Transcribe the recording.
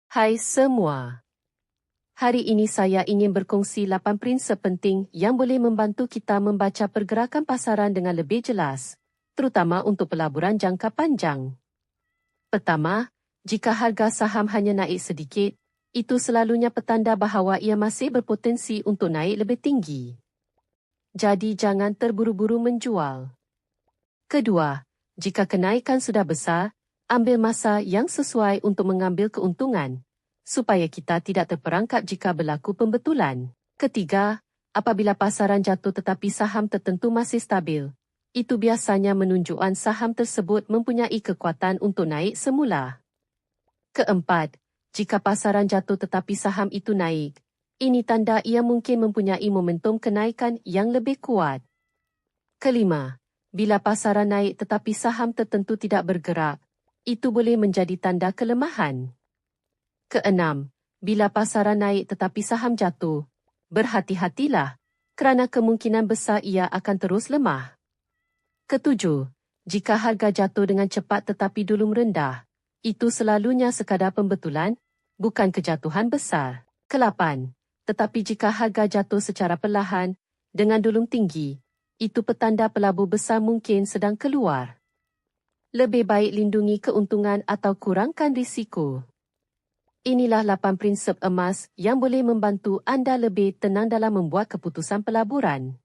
Hai semua. Hari ini saya ingin berkongsi 8 prinsip penting yang boleh membantu kita membaca pergerakan pasaran dengan lebih jelas, terutama untuk pelaburan jangka panjang. Pertama, jika harga saham hanya naik sedikit, itu selalunya petanda bahawa ia masih berpotensi untuk naik lebih tinggi. Jadi jangan terburu-buru menjual. Kedua, jika kenaikan sudah besar, ambil masa yang sesuai untuk mengambil keuntungan, supaya kita tidak terperangkap jika berlaku pembetulan. Ketiga, apabila pasaran jatuh tetapi saham tertentu masih stabil, itu biasanya menunjukkan saham tersebut mempunyai kekuatan untuk naik semula. Keempat, jika pasaran jatuh tetapi saham itu naik, ini tanda ia mungkin mempunyai momentum kenaikan yang lebih kuat. Kelima, bila pasaran naik tetapi saham tertentu tidak bergerak, itu boleh menjadi tanda kelemahan. Keenam, bila pasaran naik tetapi saham jatuh, berhati-hatilah, kerana kemungkinan besar ia akan terus lemah. Ketujuh, jika harga jatuh dengan cepat tetapi dulu rendah, itu selalunya sekadar pembetulan, bukan kejatuhan besar. Kelapan, tetapi jika harga jatuh secara perlahan, dengan dulum tinggi, itu petanda pelabur besar mungkin sedang keluar. Lebih baik lindungi keuntungan atau kurangkan risiko. Inilah 8 prinsip emas yang boleh membantu anda lebih tenang dalam membuat keputusan pelaburan.